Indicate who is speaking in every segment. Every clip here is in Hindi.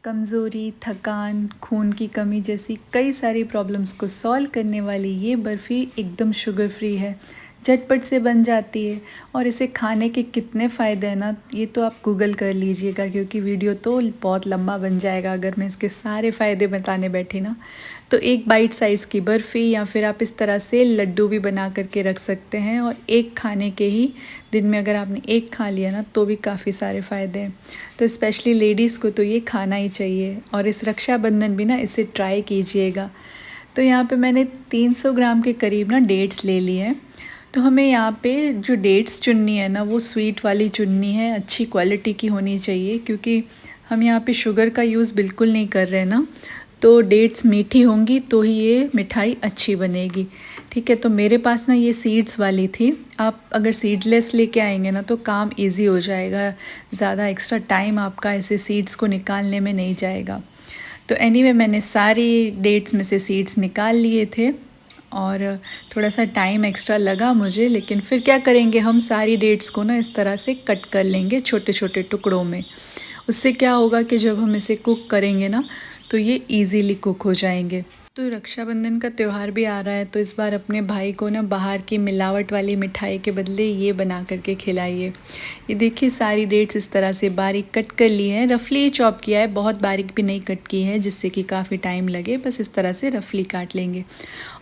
Speaker 1: कमज़ोरी, थकान, खून की कमी जैसी कई सारी प्रॉब्लम्स को सॉल्व करने वाली ये बर्फ़ी एकदम शुगर फ्री है, झटपट से बन जाती है। और इसे खाने के कितने फ़ायदे हैं ना, ये तो आप गूगल कर लीजिएगा, क्योंकि वीडियो तो बहुत लंबा बन जाएगा अगर मैं इसके सारे फ़ायदे बताने बैठी ना। तो एक बाइट साइज़ की बर्फ़ी या फिर आप इस तरह से लड्डू भी बना करके रख सकते हैं, और एक खाने के ही दिन में अगर आपने एक खा लिया ना तो भी काफ़ी सारे फ़ायदे हैं। तो स्पेशली लेडीज़ को तो ये खाना ही चाहिए, और इस रक्षाबंधन भी ना इसे ट्राई कीजिएगा। तो यहाँ पे मैंने 300 ग्राम के करीब ना डेट्स ले लिए हैं। तो हमें यहाँ पे जो डेट्स चुननी है ना, वो स्वीट वाली चुननी है, अच्छी क्वालिटी की होनी चाहिए, क्योंकि हम यहाँ पे शुगर का यूज़ बिल्कुल नहीं कर रहे हैं ना। तो डेट्स मीठी होंगी तो ही ये मिठाई अच्छी बनेगी। ठीक है, तो मेरे पास ना ये सीड्स वाली थी। आप अगर सीडलेस लेके आएंगे ना तो काम इजी हो जाएगा, ज़्यादा एक्स्ट्रा टाइम आपका ऐसे सीड्स को निकालने में नहीं जाएगा। तो एनीवे मैंने सारी डेट्स में से सीड्स निकाल लिए थे, और थोड़ा सा टाइम एक्स्ट्रा लगा मुझे, लेकिन फिर क्या करेंगे, हम सारी डेट्स को ना इस तरह से कट कर लेंगे छोटे छोटे टुकड़ों में। उससे क्या होगा कि जब हम इसे कुक करेंगे ना तो ये इजीली कुक हो जाएंगे। तो रक्षाबंधन का त्यौहार भी आ रहा है, तो इस बार अपने भाई को ना बाहर की मिलावट वाली मिठाई के बदले ये बना करके खिलाइए। ये देखिए सारी डेट्स इस तरह से बारीक कट कर ली है, रफली चॉप किया है, बहुत बारीक भी नहीं कट की है जिससे कि काफ़ी टाइम लगे, बस इस तरह से रफली काट लेंगे।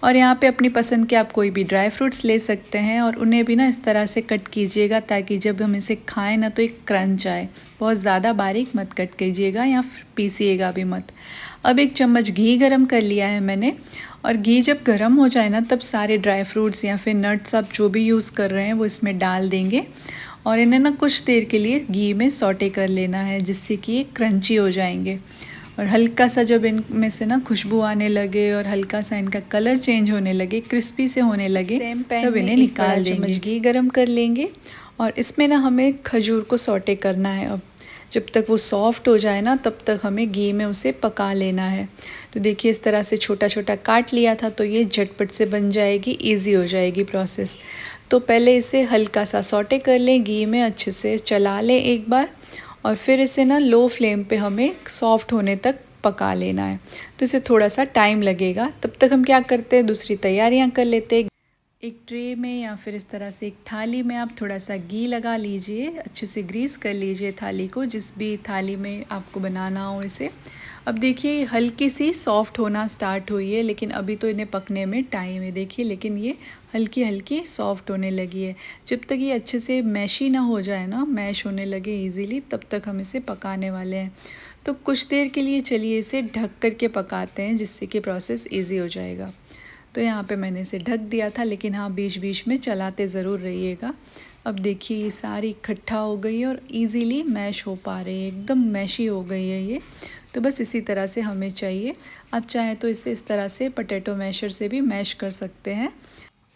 Speaker 1: और यहाँ पे अपनी पसंद के आप कोई भी ड्राई फ्रूट्स ले सकते हैं, और उन्हें भी ना इस तरह से कट कीजिएगा ताकि जब हम इसे खाएं ना तो एक क्रंच आए। बहुत ज़्यादा बारीक मत कट कीजिएगा या पीसिएगा भी मत। अब एक चम्मच घी गरम कर लिया है मैंने, और घी जब गरम हो जाए ना तब सारे ड्राई फ्रूट्स या फिर नट्स आप जो भी यूज़ कर रहे हैं वो इसमें डाल देंगे, और इन्हें ना कुछ देर के लिए घी में सौटे कर लेना है, जिससे कि ये क्रंची हो जाएंगे। और हल्का सा जब इनमें से ना खुशबू आने लगे और हल्का सा इनका कलर चेंज होने लगे, क्रिस्पी से होने लगे, तब इन्हें निकाल देंगे। चम्मच घी गरम कर लेंगे, और इसमें ना हमें खजूर को सौटे करना है। अब जब तक वो सॉफ्ट हो जाए ना तब तक हमें घी में उसे पका लेना है। तो देखिए इस तरह से छोटा छोटा काट लिया था, तो ये झटपट से बन जाएगी, इजी हो जाएगी प्रोसेस। तो पहले इसे हल्का सा सौटे कर लें घी में, अच्छे से चला लें एक बार, और फिर इसे ना लो फ्लेम पे हमें सॉफ्ट होने तक पका लेना है। तो इसे थोड़ा सा टाइम लगेगा, तब तक हम क्या करते हैं, दूसरी तैयारियां कर लेते हैं। एक ट्रे में या फिर इस तरह से एक थाली में आप थोड़ा सा घी लगा लीजिए, अच्छे से ग्रीस कर लीजिए थाली को, जिस भी थाली में आपको बनाना हो इसे। अब देखिए हल्की सी सॉफ्ट होना स्टार्ट हुई है, लेकिन अभी तो इन्हें पकने में टाइम है। देखिए लेकिन ये हल्की हल्की सॉफ्ट होने लगी है। जब तक ये अच्छे से मैशी ना हो जाए ना, मैश होने लगे इजीली, तब तक हम इसे पकाने वाले हैं। तो कुछ देर के लिए चलिए इसे ढक कर के पकाते हैं, जिससे कि प्रोसेस ईजी हो जाएगा। तो यहाँ पे मैंने इसे ढक दिया था, लेकिन हाँ बीच बीच में चलाते ज़रूर रहिएगा। अब देखिए ये सारी इकट्ठा हो गई है और इजीली मैश हो पा रही है, एकदम मैशी हो गई है ये। तो बस इसी तरह से हमें चाहिए। आप चाहें तो इसे इस तरह से पोटैटो मैशर से भी मैश कर सकते हैं।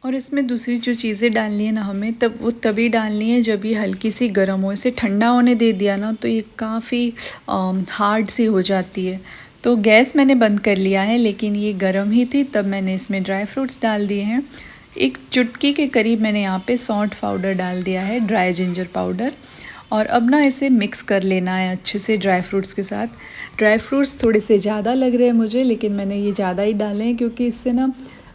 Speaker 1: और इसमें दूसरी जो चीज़ें डालनी है ना हमें, तब वो तभी डालनी है जब ये हल्की सी गर्म हो। इसे ठंडा होने दे दिया ना तो ये काफ़ी हार्ड सी हो जाती है। तो गैस मैंने बंद कर लिया है, लेकिन ये गर्म ही थी तब मैंने इसमें ड्राई फ्रूट्स डाल दिए हैं। एक चुटकी के करीब मैंने यहाँ पे सौंठ पाउडर डाल दिया है, ड्राई जिंजर पाउडर। और अब ना इसे मिक्स कर लेना है अच्छे से ड्राई फ्रूट्स के साथ। ड्राई फ्रूट्स थोड़े से ज़्यादा लग रहे हैं मुझे, लेकिन मैंने ये ज़्यादा ही डाले हैं, क्योंकि इससे ना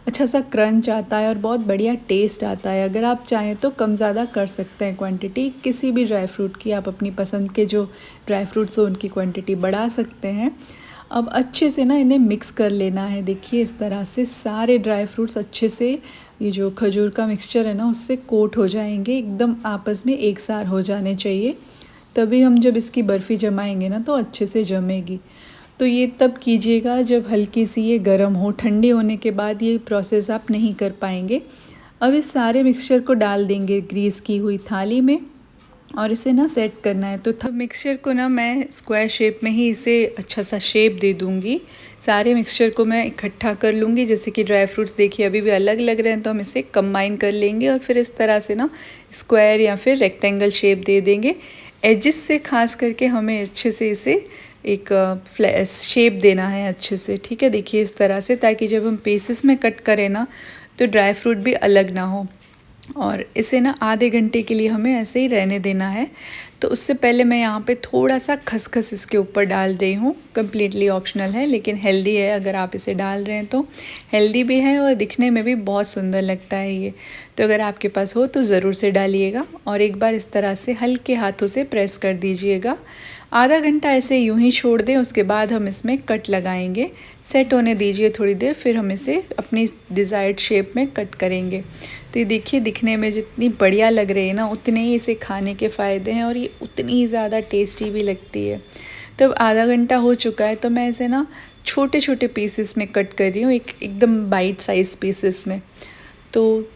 Speaker 1: अच्छा सा क्रंच आता है और बहुत बढ़िया टेस्ट आता है। अगर आप चाहें तो कम ज़्यादा कर सकते हैं क्वांटिटी किसी भी ड्राई फ्रूट की, आप अपनी पसंद के जो ड्राई फ्रूट्स हो उनकी क्वांटिटी बढ़ा सकते हैं। अब अच्छे से ना इन्हें मिक्स कर लेना है। देखिए इस तरह से सारे ड्राई फ्रूट्स अच्छे से, ये जो खजूर का मिक्सचर है ना उससे कोट हो जाएंगे, एकदम आपस में एक सार हो जाने चाहिए। तभी हम जब इसकी बर्फ़ी जमाएंगे ना तो अच्छे से जमेगी। तो ये तब कीजिएगा जब हल्की सी ये गर्म हो, ठंडी होने के बाद ये प्रोसेस आप नहीं कर पाएंगे। अब इस सारे मिक्सचर को डाल देंगे ग्रीस की हुई थाली में, और इसे ना सेट करना है। तो मिक्सचर को ना मैं स्क्वायर शेप में ही इसे अच्छा सा शेप दे दूँगी। सारे मिक्सचर को मैं इकट्ठा कर लूँगी, जैसे कि ड्राई फ्रूट्स देखिए अभी भी अलग लग रहे हैं, तो हम इसे कंबाइन कर लेंगे और फिर इस तरह से ना स्क्वायर या फिर रेक्टेंगल शेप दे देंगे। एजिस से खास करके हमें अच्छे से इसे एक फ्लैश शेप देना है अच्छे से, ठीक है। देखिए इस तरह से, ताकि जब हम पीसेस में कट करें ना तो ड्राई फ्रूट भी अलग ना हो। और इसे ना आधे घंटे के लिए हमें ऐसे ही रहने देना है। तो उससे पहले मैं यहाँ पे थोड़ा सा खसखस इसके ऊपर डाल रही हूँ। कम्प्लीटली ऑप्शनल है लेकिन हेल्दी है, अगर आप इसे डाल रहे हैं तो हेल्दी भी है और दिखने में भी बहुत सुंदर लगता है ये। तो अगर आपके पास हो तो ज़रूर से डालिएगा और एक बार इस तरह से हल्के हाथों से प्रेस कर दीजिएगा। आधा घंटा ऐसे यूं ही छोड़ दें, उसके बाद हम इसमें कट लगाएंगे। सेट होने दीजिए थोड़ी देर, फिर हम इसे अपनी डिज़ायर्ड शेप में कट करेंगे। तो ये देखिए, दिखने में जितनी बढ़िया लग रही है ना, उतने ही इसे खाने के फ़ायदे हैं और ये उतनी ही ज़्यादा टेस्टी भी लगती है। तो अब आधा घंटा हो चुका है तो मैं इसे ना छोटे छोटे पीसेस में कट कर रही हूँ, एकदम बाइट साइज़ पीसेस में। तो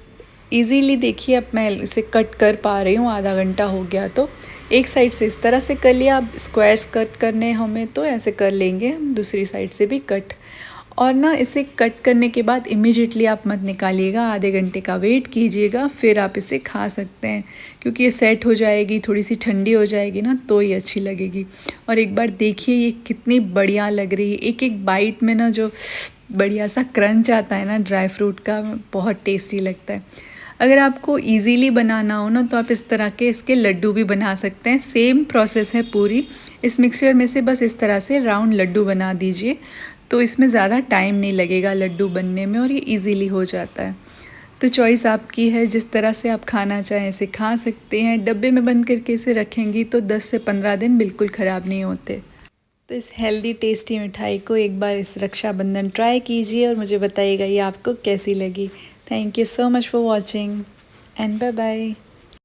Speaker 1: इजीली देखिए अब मैं इसे कट कर पा रही हूँ। आधा घंटा हो गया तो एक साइड से इस तरह से कर लिया। अब स्क्वायर्स कट करने हमें तो ऐसे कर लेंगे हम, दूसरी साइड से भी कट। और ना इसे कट करने के बाद इमीडिएटली आप मत निकालिएगा, आधे घंटे का वेट कीजिएगा, फिर आप इसे खा सकते हैं। क्योंकि ये सेट हो जाएगी, थोड़ी सी ठंडी हो जाएगी ना तो ये अच्छी लगेगी। और एक बार देखिए ये कितनी बढ़िया लग रही है। एक एक बाइट में ना जो बढ़िया सा क्रंच आता है ना ड्राई फ्रूट का, बहुत टेस्टी लगता है। अगर आपको इजीली बनाना हो ना तो आप इस तरह के इसके लड्डू भी बना सकते हैं। सेम प्रोसेस है पूरी। इस मिक्सचर में से बस इस तरह से राउंड लड्डू बना दीजिए, तो इसमें ज़्यादा टाइम नहीं लगेगा लड्डू बनने में और ये इजीली हो जाता है। तो चॉइस आपकी है, जिस तरह से आप खाना चाहें इसे खा सकते हैं। डब्बे में बंद करके इसे रखेंगी तो 10 से 15 दिन बिल्कुल ख़राब नहीं होते। तो इस हेल्दी टेस्टी मिठाई को एक बार इस रक्षाबंधन ट्राई कीजिए और मुझे बताइएगा ये आपको कैसी लगी। Thank you so much for watching and bye bye.